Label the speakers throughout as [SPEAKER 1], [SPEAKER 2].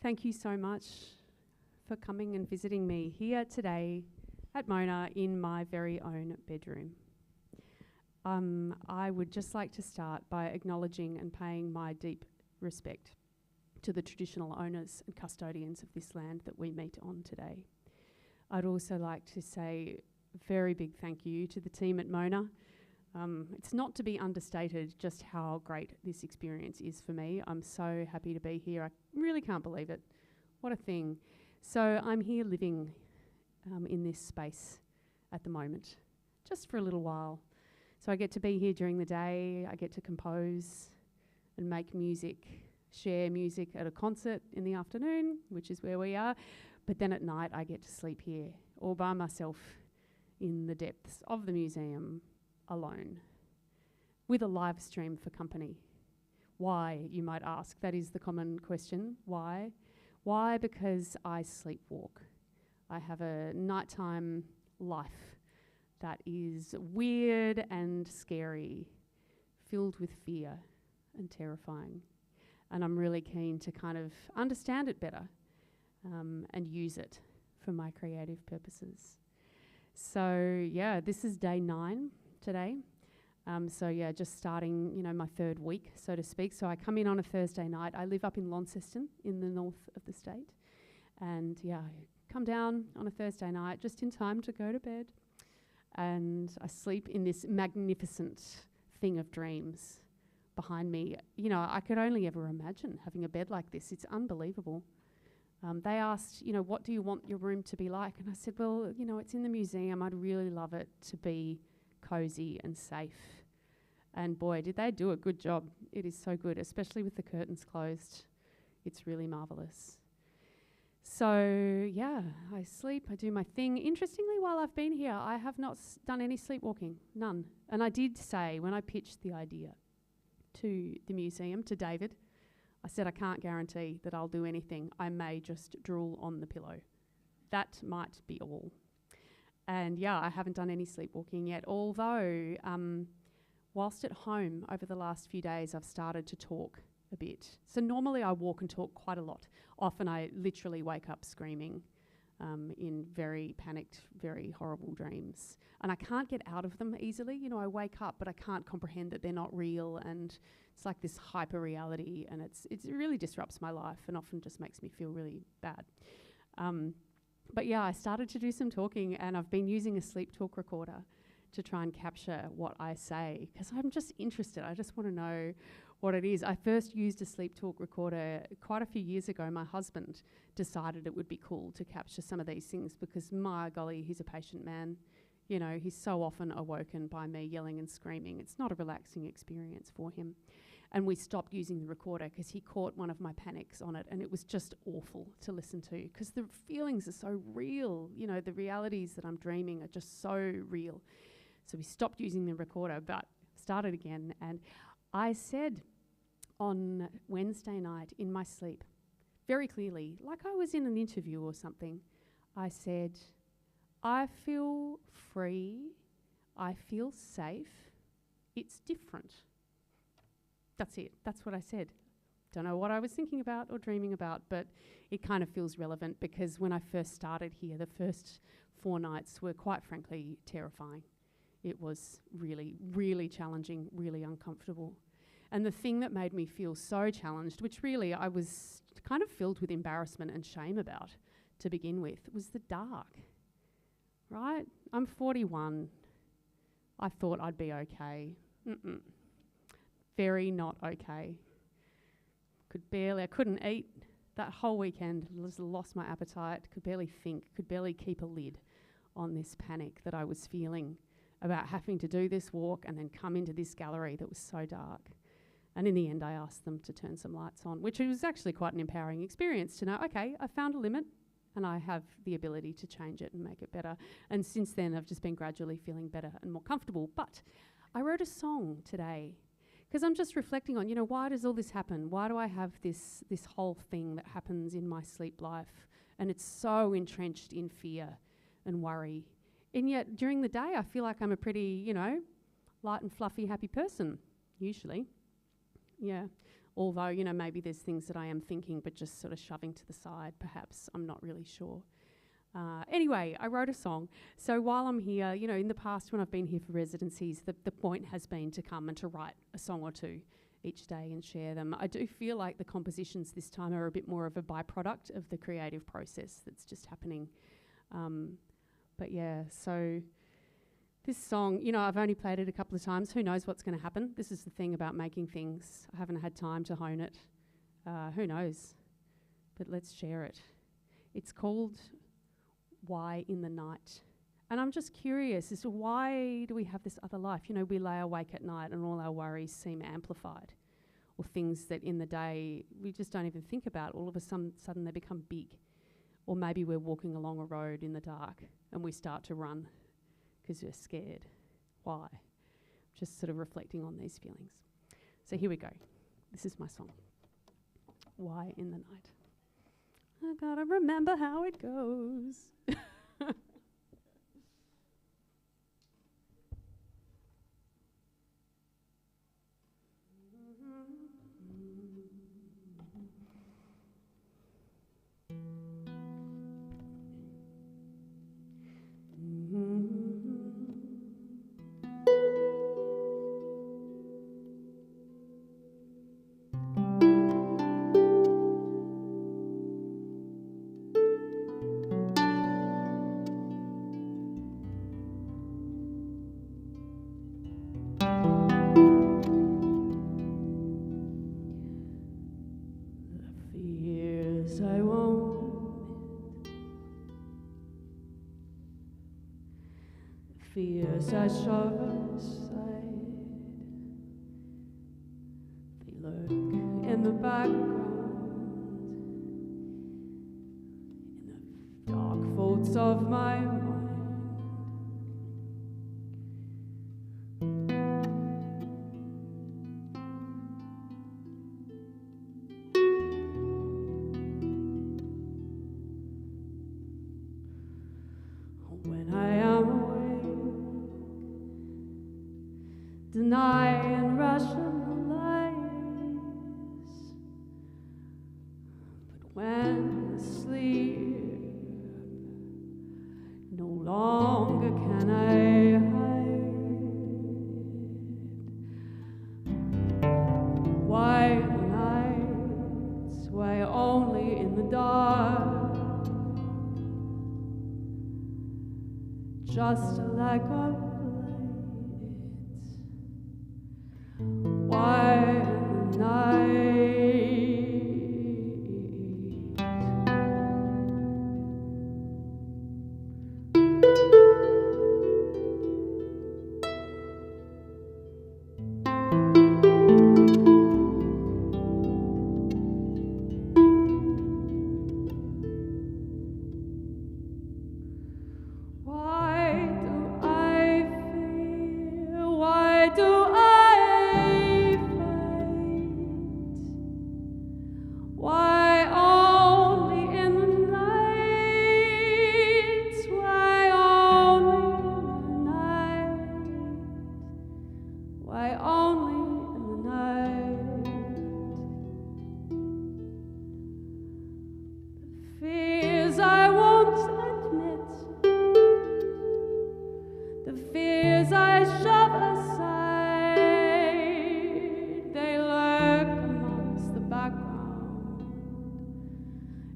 [SPEAKER 1] Thank you so much for coming and visiting me here today at Mona in my very own bedroom. I would just like to start by acknowledging and paying my deep respect to the traditional owners and custodians of this land that we meet on today. I'd also like to say a very big thank you to the team at Mona. It's not to be understated just how great this experience is for me. I'm so happy to be here. I really can't believe it. What a thing. So I'm here living in this space at the moment, just for a little while. So I get to be here during the day, I get to compose and make music, share music at a concert in the afternoon, which is where we are, but then at night I get to sleep here, all by myself in the depths of the museum, alone, with a live stream for company. Why, you might ask? That is the common question. Why? Why? Because I sleepwalk. I have a nighttime life that is weird and scary, filled with fear and terrifying. And I'm really keen to kind of understand it better and use it for my creative purposes. So yeah, this is day 9 today. So yeah, just starting, my 3rd week, so to speak. So I come in on a Thursday night. I live up in Launceston in the north of the state. And yeah, I come down on a Thursday night just in time to go to bed. And I sleep in this magnificent thing of dreams behind me. I could only ever imagine having a bed like this. It's unbelievable. They asked, what do you want your room to be like? And I said, well, it's in the museum. I'd really love it to be cozy and safe. And boy, did they do a good job. It is so good, especially with the curtains closed. It's really marvellous. So yeah, I sleep, I do my thing. Interestingly, while I've been here, I have not done any sleepwalking, none. And I did say, when I pitched the idea to the museum, to David, I said, I can't guarantee that I'll do anything. I may just drool on the pillow. That might be all. And yeah, I haven't done any sleepwalking yet, although whilst at home over the last few days, I've started to talk a bit. So normally I walk and talk quite a lot. Often I literally wake up screaming in very panicked, very horrible dreams. And I can't get out of them easily. I wake up, but I can't comprehend that they're not real. And it's like this hyper reality, and it really disrupts my life and often just makes me feel really bad. But yeah, I started to do some talking, and I've been using a sleep talk recorder to try and capture what I say, because I'm just interested. I just want to know what it is. I first used a sleep talk recorder quite a few years ago. My husband decided it would be cool to capture some of these things because, my golly, he's a patient man. He's so often awoken by me yelling and screaming. It's not a relaxing experience for him. And we stopped using the recorder because he caught one of my panics on it, and it was just awful to listen to because the feelings are so real. The realities that I'm dreaming are just so real. So we stopped using the recorder, but started again. And I said on Wednesday night in my sleep, very clearly, like I was in an interview or something, I said, I feel free, I feel safe, it's different. That's it. That's what I said. Don't know what I was thinking about or dreaming about, but it kind of feels relevant because when I first started here, the first 4 nights were quite frankly terrifying. It was really, really challenging, really uncomfortable. And the thing that made me feel so challenged, which really I was kind of filled with embarrassment and shame about to begin with, was the dark, right? I'm 41. I thought I'd be okay. Very not okay. I couldn't eat that whole weekend. Just lost my appetite, could barely think, could barely keep a lid on this panic that I was feeling about having to do this walk and then come into this gallery that was so dark. And in the end, I asked them to turn some lights on, which was actually quite an empowering experience to know, okay, I found a limit and I have the ability to change it and make it better. And since then, I've just been gradually feeling better and more comfortable. But I wrote a song today because I'm just reflecting on, why does all this happen? Why do I have this whole thing that happens in my sleep life? And it's so entrenched in fear and worry. And yet during the day, I feel like I'm a pretty, light and fluffy, happy person, usually. Yeah. Although, you know, maybe there's things that I am thinking but just sort of shoving to the side, perhaps. I'm not really sure. Anyway, I wrote a song. So while I'm here, you know, in the past when I've been here for residencies, the point has been to come and to write a song or two each day and share them. I do feel like the compositions this time are a bit more of a byproduct of the creative process that's just happening. But yeah, so this song, you know, I've only played it a couple of times. Who knows what's going to happen? This is the thing about making things. I haven't had time to hone it. Who knows? But let's share it. It's called Why in the Night. And I'm just curious as to why do we have this other life? You know, we lay awake at night and all our worries seem amplified, or things that in the day we just don't even think about. All of a sudden they become big. Or maybe we're walking along a road in the dark and we start to run because we're scared. Why? Just sort of reflecting on these feelings. So here we go. This is my song. Why in the Night. I gotta remember how it goes. Fears I shove aside, they lurk in the background, in the dark folds of my mind. When I am awake, deny and rationalize, but when asleep, no longer can I hide. Why in the nights? Why only in the dark? Just a lack of light. Why in the night?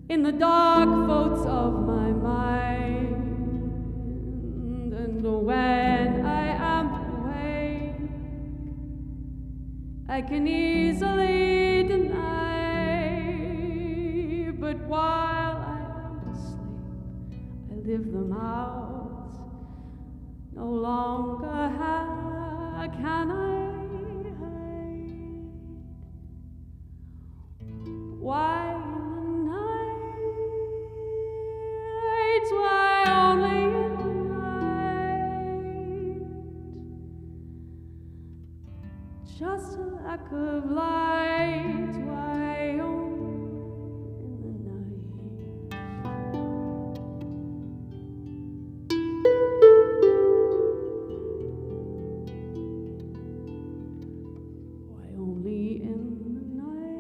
[SPEAKER 1] In the dark folds of my mind, and when I am awake, I can easily deny, but while I am asleep, I live them out. No longer can I hide. Why in the night? Why only in the night? Just a lack of light. Why only in the night? Why only in the night?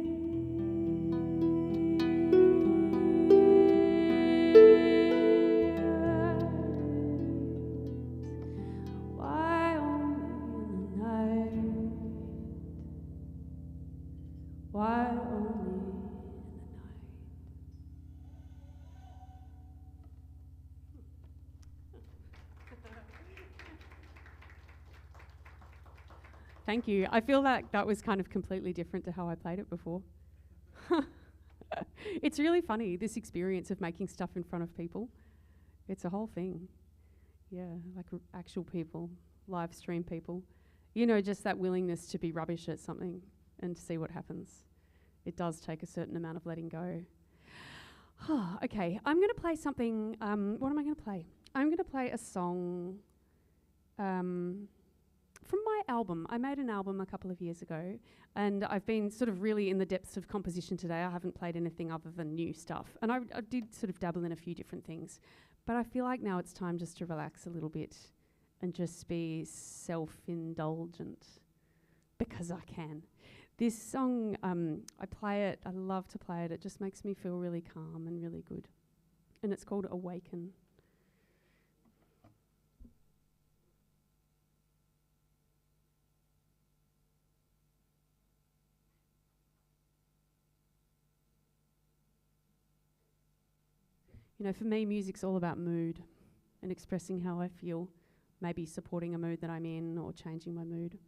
[SPEAKER 1] Thank you. I feel like that was kind of completely different to how I played it before. It's really funny, this experience of making stuff in front of people. It's a whole thing. Yeah, like actual people, live stream people. You know, just that willingness to be rubbish at something and to see what happens. It does take a certain amount of letting go. Okay, I'm going to play something. What am I going to play? I'm going to play a song from my album. I made an album a couple of years ago, and I've been sort of really in the depths of composition today. I haven't played anything other than new stuff, and I did sort of dabble in a few different things, but I feel like now it's time just to relax a little bit and just be self-indulgent, because I can. This song, I play it, I love to play it, it just makes me feel really calm and really good. And it's called Awaken. You know, for me, music's all about mood and expressing how I feel, maybe supporting a mood that I'm in or changing my mood.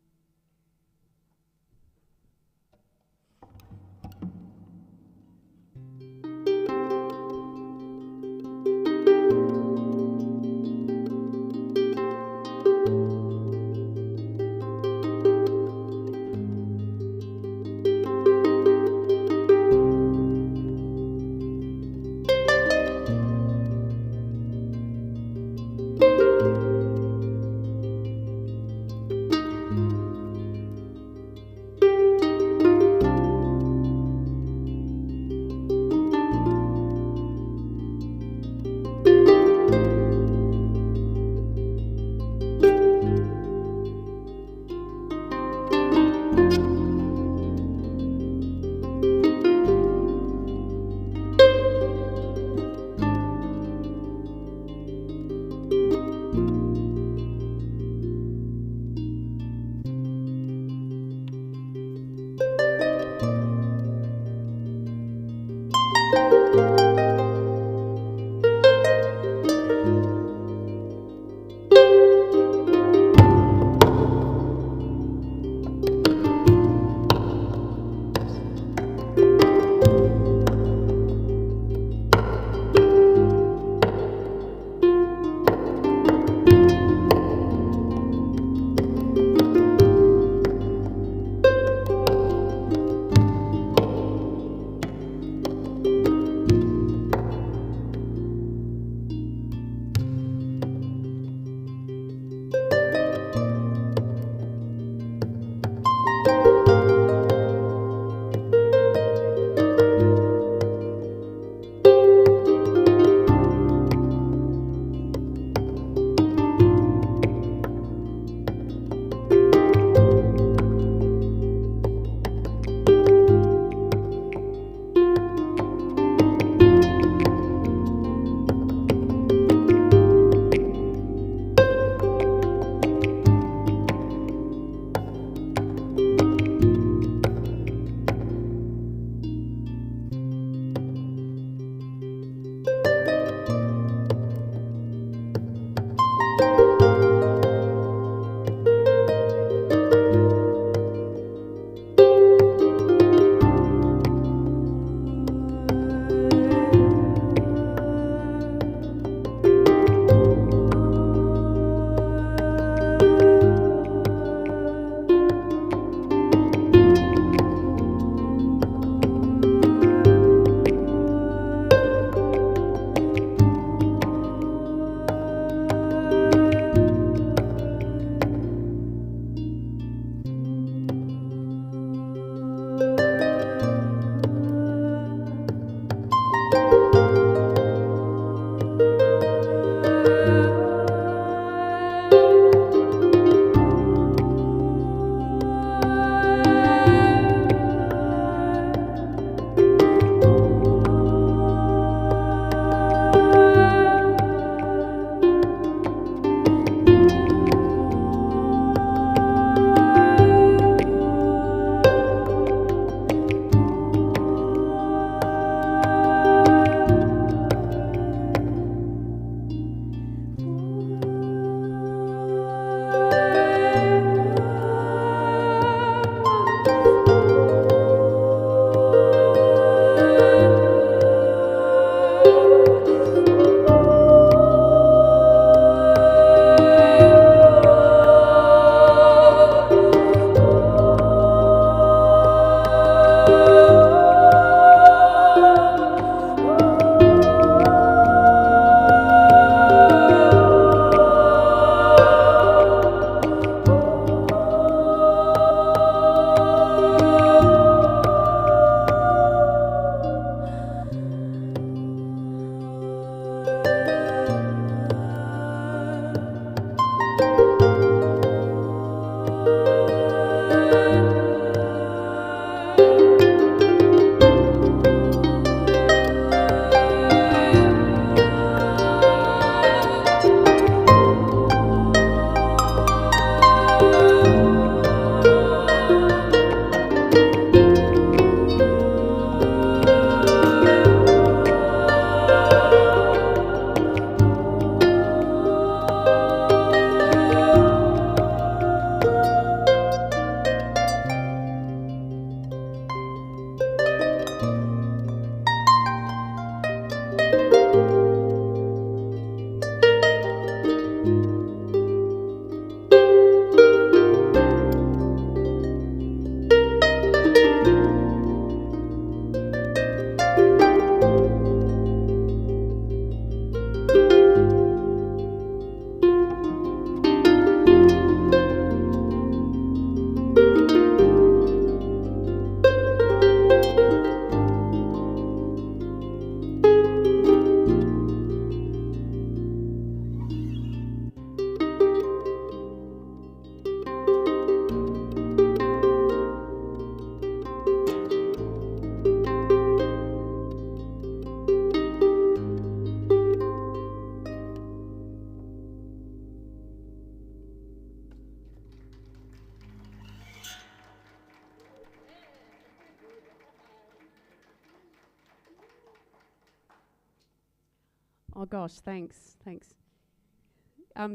[SPEAKER 1] Oh gosh, thanks.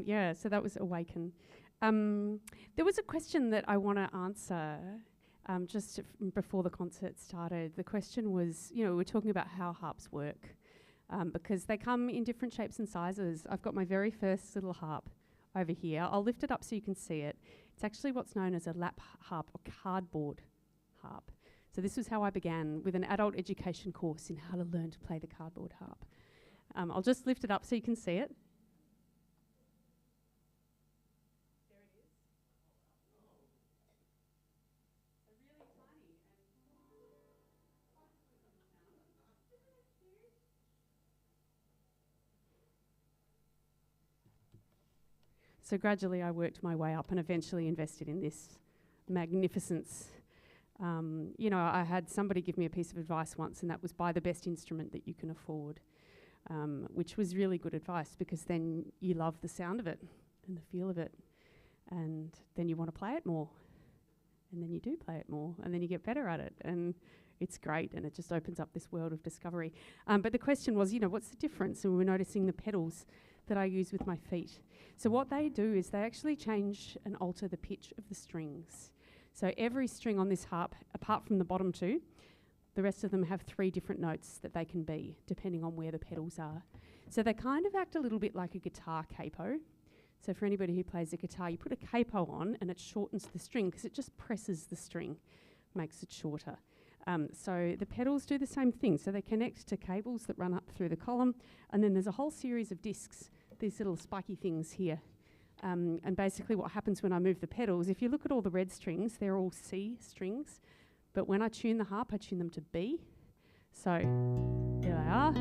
[SPEAKER 1] Yeah, so that was Awaken. There was a question that I want to answer just before the concert started. The question was, we're talking about how harps work because they come in different shapes and sizes. I've got my very first little harp over here. I'll lift it up so you can see it. It's actually what's known as a lap harp or cardboard harp. So this was how I began with an adult education course in how to learn to play the cardboard harp. I'll just lift it up so you can see it. There it is. Really tiny. So gradually I worked my way up and eventually invested in this magnificence. I had somebody give me a piece of advice once, and that was buy the best instrument that you can afford, which was really good advice because then you love the sound of it and the feel of it, and then you want to play it more, and then you do play it more, and then you get better at it, and it's great, and it just opens up this world of discovery. But the question was, what's the difference? And we were noticing the pedals that I use with my feet. So what they do is they actually change and alter the pitch of the strings. So every string on this harp, apart from the bottom two, the rest of them have 3 different notes that they can be, depending on where the pedals are. So they kind of act a little bit like a guitar capo. So for anybody who plays a guitar, you put a capo on and it shortens the string because it just presses the string, makes it shorter. So the pedals do the same thing. So they connect to cables that run up through the column, and then there's a whole series of discs, these little spiky things here. And basically what happens when I move the pedals, if you look at all the red strings, they're all C strings. But when I tune the harp, I tune them to B. So there they are.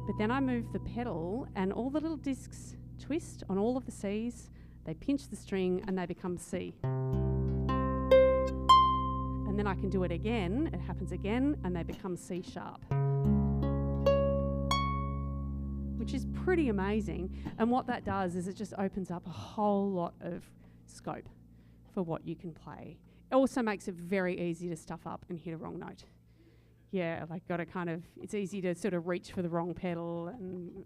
[SPEAKER 1] But then I move the pedal and all the little discs twist on all of the Cs. They pinch the string and they become C. And then I can do it again. It happens again and they become C sharp, which is pretty amazing. And what that does is it just opens up a whole lot of scope for what you can play. It also makes it very easy to stuff up and hit a wrong note. Yeah, it's easy to sort of reach for the wrong pedal and,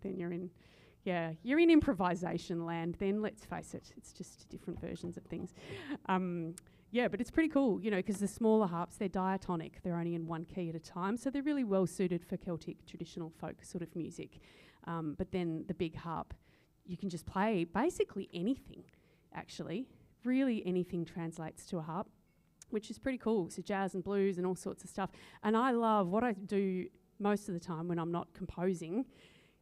[SPEAKER 1] then you're in improvisation land then, let's face it. It's just different versions of things. But it's pretty cool, because the smaller harps, they're diatonic. They're only in one key at a time, so they're really well suited for Celtic traditional folk sort of music. But then the big harp, you can just play basically anything, actually. Really anything translates to a harp, which is pretty cool. So jazz and blues and all sorts of stuff. And I love what I do most of the time when I'm not composing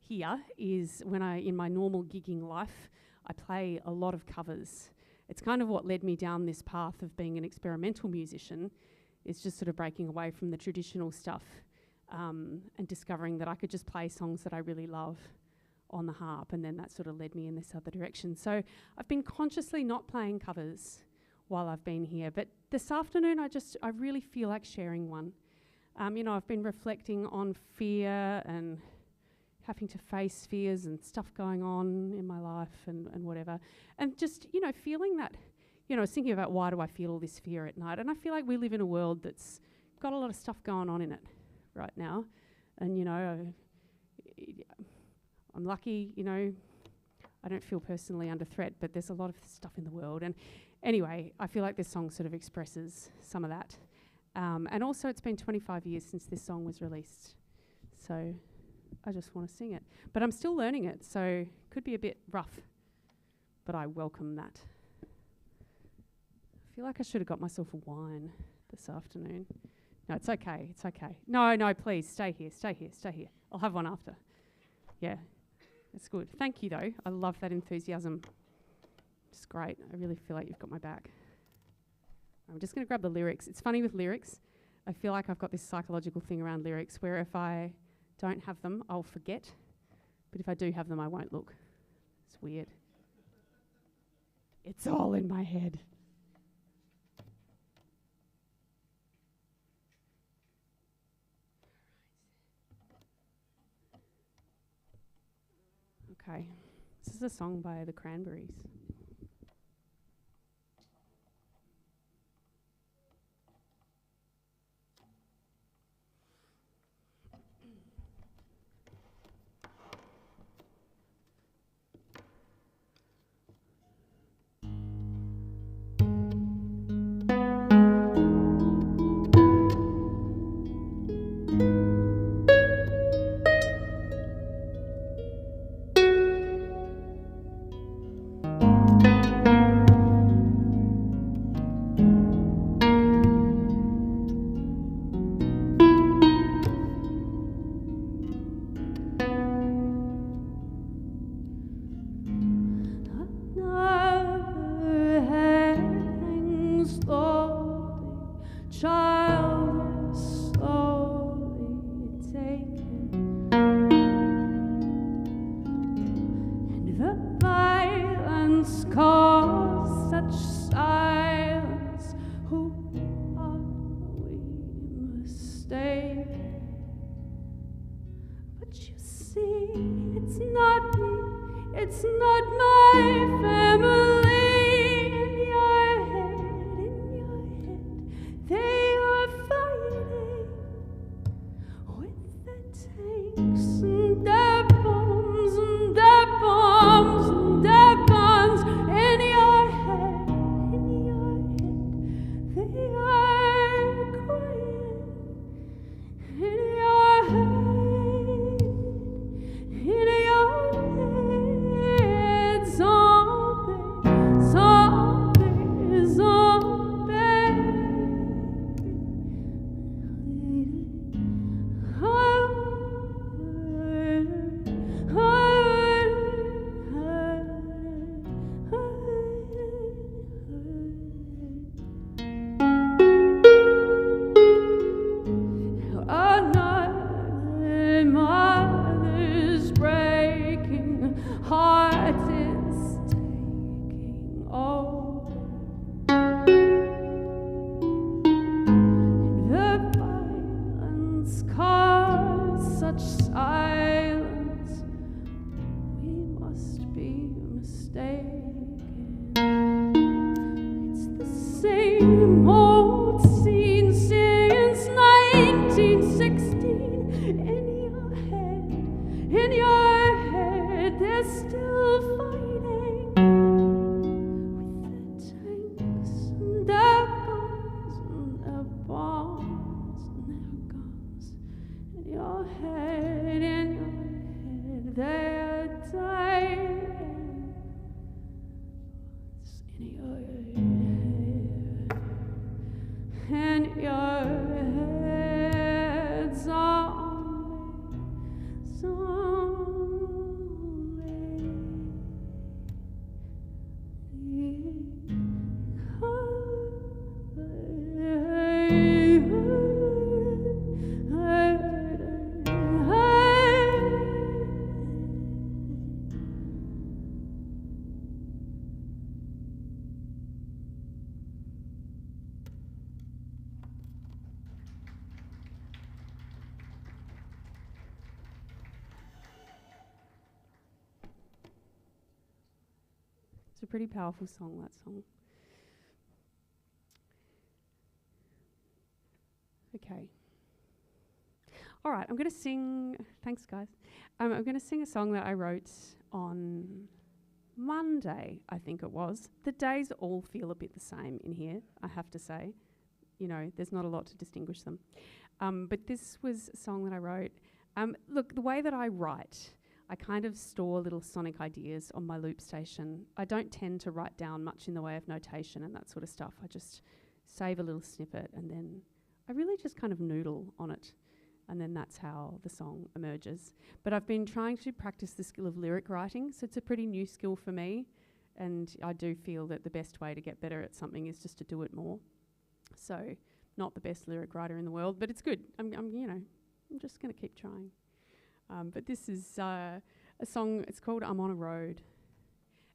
[SPEAKER 1] here is when in my normal gigging life, I play a lot of covers. It's kind of what led me down this path of being an experimental musician, is just sort of breaking away from the traditional stuff and discovering that I could just play songs that I really love on the harp, and then that sort of led me in this other direction. So I've been consciously not playing covers while I've been here, but this afternoon I really feel like sharing one. I've been reflecting on fear and having to face fears and stuff going on in my life and whatever. And just, feeling that, I was thinking about why do I feel all this fear at night? And I feel like we live in a world that's got a lot of stuff going on in it right now. And, I'm lucky, I don't feel personally under threat, but there's a lot of stuff in the world. And anyway, I feel like this song sort of expresses some of that. And also it's been 25 years since this song was released. So I just want to sing it. But I'm still learning it, so could be a bit rough, but I welcome that. I feel like I should have got myself a wine this afternoon. No, it's okay. No, please, stay here. I'll have one after. Yeah, it's good. Thank you, though. I love that enthusiasm. It's great. I really feel like you've got my back. I'm just going to grab the lyrics. It's funny with lyrics. I feel like I've got this psychological thing around lyrics where if I don't have them, I'll forget. But if I do have them, I won't look. It's weird. It's all in my head. Okay. This is a song by the Cranberries. But you see, it's not me, it's not my family. In your head, they are fighting with the tanks and their bombs and their bombs and their guns. In your head, they are quiet. In your head, zombie, zombie, zombie. Another mother's breaking heart is taking over. The violence caused such silence. We must be mistaken. It's the same old scene since 1916. In your head, they're still fighting with the tanks and their guns and their bombs and their guns. In your head, they're dying. It's in your head, in your head, zombie, It's a pretty powerful song, that song. Okay. All right, I'm going to sing... Thanks, guys. I'm going to sing a song that I wrote on Monday, I think it was. The days all feel a bit the same in here, I have to say. You know, there's not a lot to distinguish them. But this was a song that I wrote. Look, the way that I write... I kind of store little sonic ideas on my loop station. I don't tend to write down much in the way of notation and that sort of stuff. I just save a little snippet and then I really just kind of noodle on it. And then that's how the song emerges. But I've been trying to practice the skill of lyric writing, so it's a pretty new skill for me. And I do feel that the best way to get better at something is just to do it more. So, not the best lyric writer in the world, but it's good. I'm just going to keep trying. But this is a song, it's called I'm on a Road.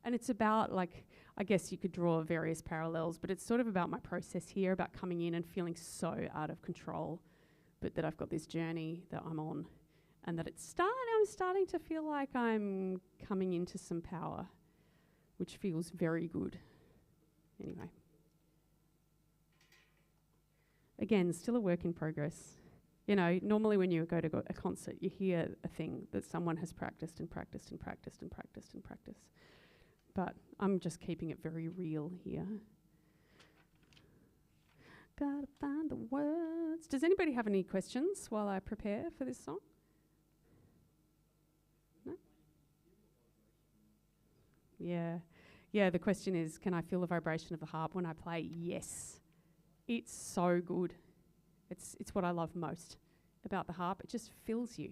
[SPEAKER 1] And it's about, like, I guess you could draw various parallels, but it's sort of about my process here, about coming in and feeling so out of control, but that I've got this journey that I'm on, and that I'm starting to feel like I'm coming into some power, which feels very good. Anyway. Again, still a work in progress. You know, normally when you go to a concert, you hear a thing that someone has practiced and practiced and practiced and practiced and practiced. But I'm just keeping it very real here. Gotta find the words. Does anybody have any questions while I prepare for this song? No? Yeah. Yeah, the question is, can I feel the vibration of the harp when I play? Yes. It's so good. It's what I love most about the harp. It just fills you.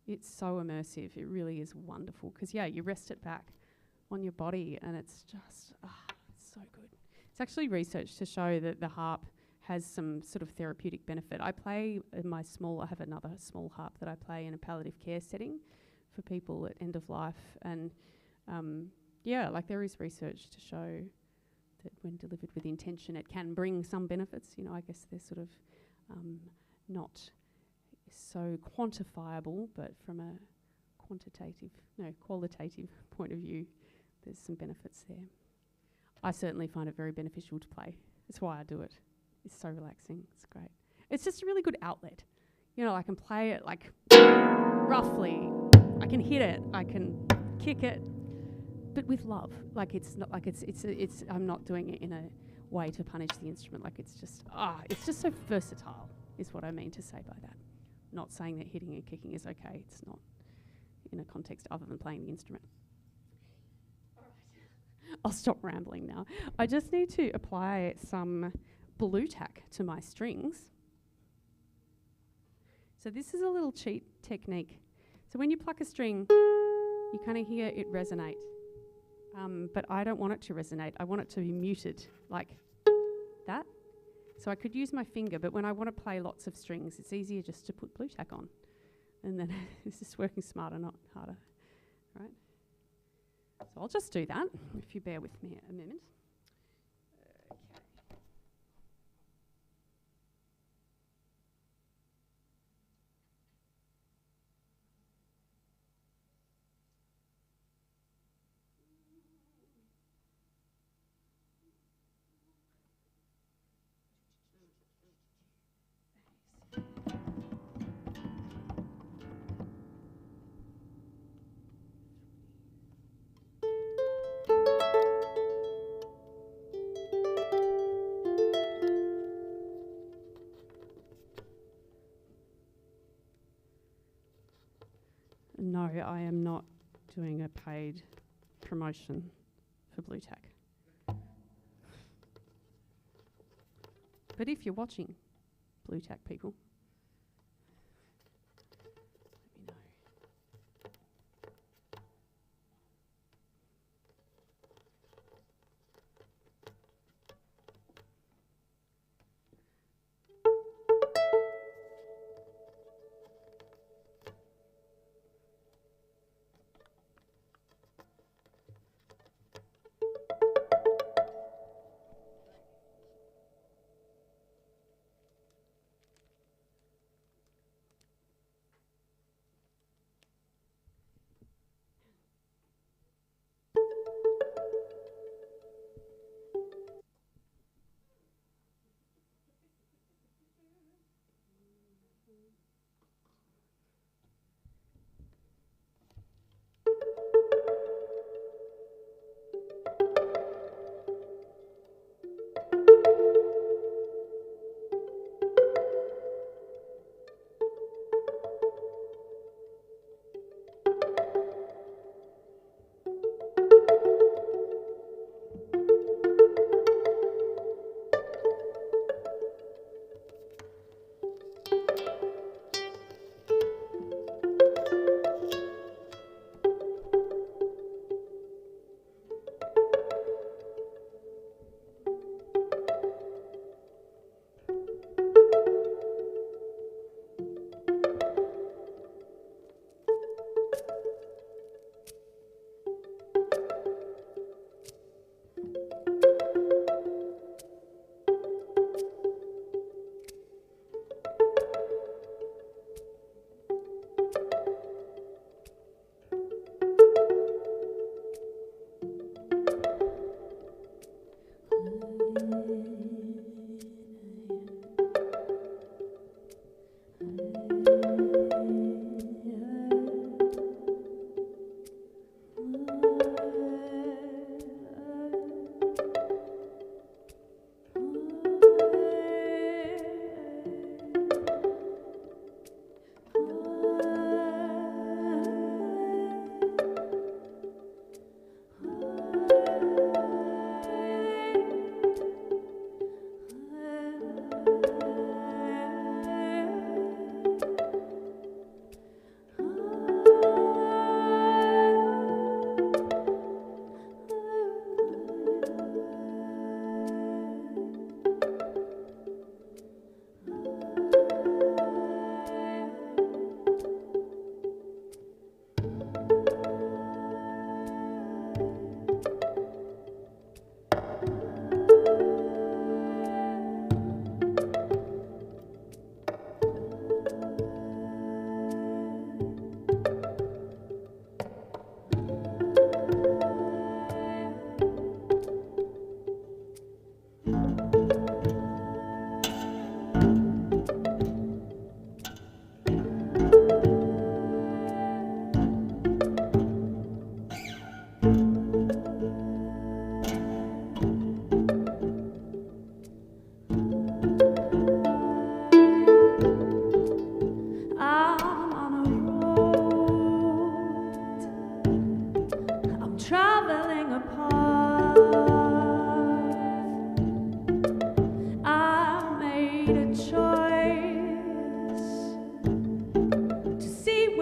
[SPEAKER 1] It's so immersive. It really is wonderful. Because, yeah, you rest it back on your body and it's just, it's so good. It's actually research to show that the harp has some sort of therapeutic benefit. I play I have another small harp that I play in a palliative care setting for people at end of life. And, there is research to show that when delivered with intention, it can bring some benefits. You know, I guess they're sort of not so quantifiable, but from a qualitative point of view, there's some benefits there. I certainly find it very beneficial to play. That's why I do it. It's so relaxing. It's great. It's just a really good outlet. You know, I can play it like roughly. I can hit it. I can kick it, but with love. Like it's not like it's. I'm not doing it in a way to punish the instrument. Like it's just so versatile. Is what I mean to say by that. Not saying that hitting and kicking is okay. It's not in a context other than playing the instrument. I'll stop rambling now. I just need to apply some blue tack to my strings. So this is a little cheat technique. So when you pluck a string, you kind of hear it resonate. But I don't want it to resonate. I want it to be muted, like that. So I could use my finger, but when I want to play lots of strings, it's easier just to put blue tack on. And then it's just working smarter, not harder, right? So I'll just do that, if you bear with me a moment. Okay. No, I am not doing a paid promotion for blue tack. But if you're watching, blue tack people, let me know.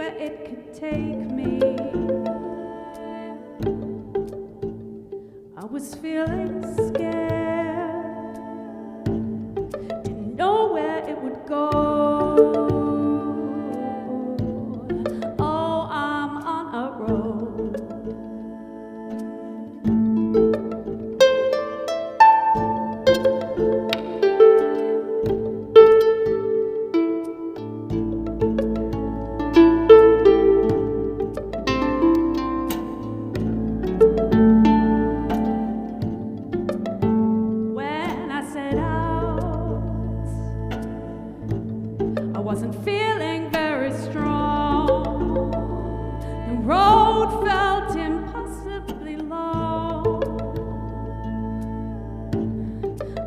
[SPEAKER 1] where it could take me. I was feeling scared, didn't know where it would go. Oh, I'm on a road. Wasn't feeling very strong. The road felt impossibly long.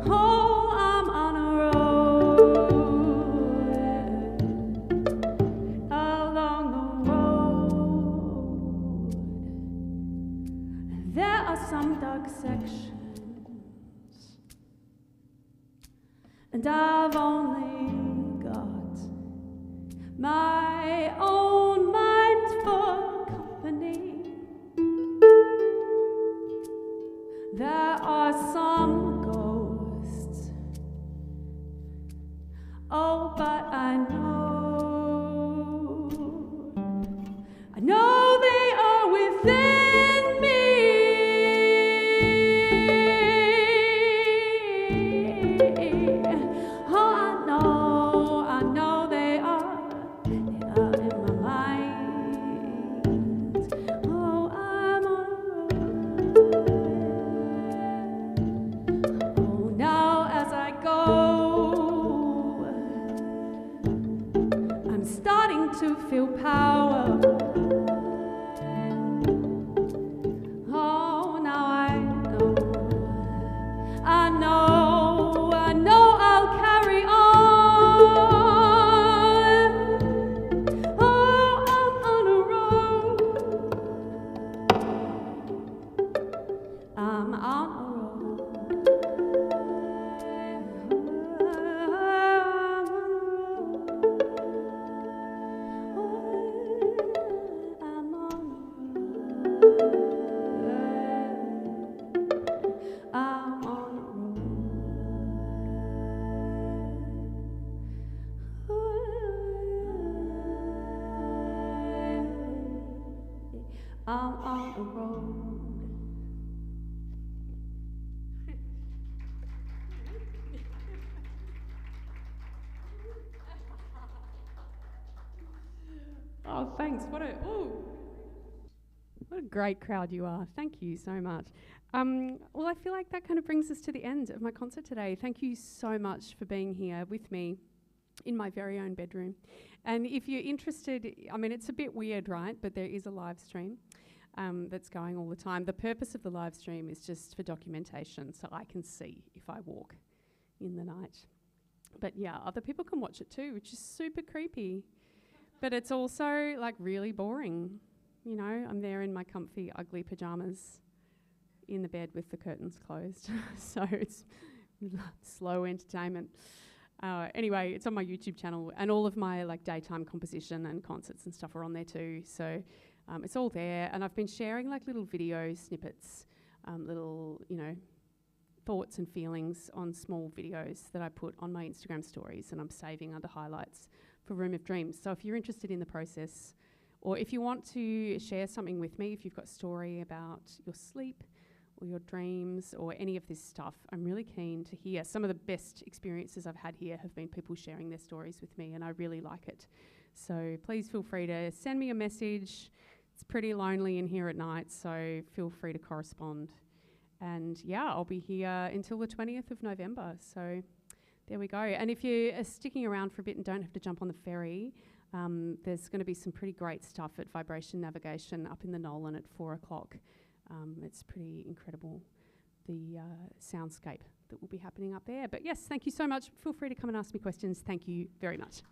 [SPEAKER 1] Oh, I'm on a road, along the road. There are some dark sections, and I've only my own mind for company. There are some ghosts, oh, but I know they are within me. Oh, I know they are. To feel power. Oh, now I know I'll carry on. Oh, I'm on a road. I'm on a road. I'm on a road. Oh, thanks. What a great crowd you are. Thank you so much. Well, I feel like that kind of brings us to the end of my concert today. Thank you so much for being here with me in my very own bedroom. And if you're interested, I mean, it's a bit weird, right? But there is a live stream that's going all the time. The purpose of the live stream is just for documentation, so I can see if I walk in the night. But yeah, other people can watch it too, which is super creepy. But it's also like really boring. You know, I'm there in my comfy, ugly pajamas in the bed with the curtains closed. So it's slow entertainment. Anyway, it's on my YouTube channel, and all of my like daytime composition and concerts and stuff are on there too. So it's all there, and I've been sharing like little video snippets, little, you know, thoughts and feelings on small videos that I put on my Instagram stories, and I'm saving under highlights for Room of Dreams. So if you're interested in the process, or if you want to share something with me, if you've got a story about your sleep or your dreams or any of this stuff, I'm really keen to hear. Some of the best experiences I've had here have been people sharing their stories with me, and I really like it. So please feel free to send me a message. It's pretty lonely in here at night, so feel free to correspond. And yeah, I'll be here until the 20th of November. So there we go. And if you're sticking around for a bit and don't have to jump on the ferry, there's going to be some pretty great stuff at Vibration Navigation up in the Nolan at 4 o'clock. It's pretty incredible, the soundscape that will be happening up there. But yes, thank you so much. Feel free to come and ask me questions. Thank you very much.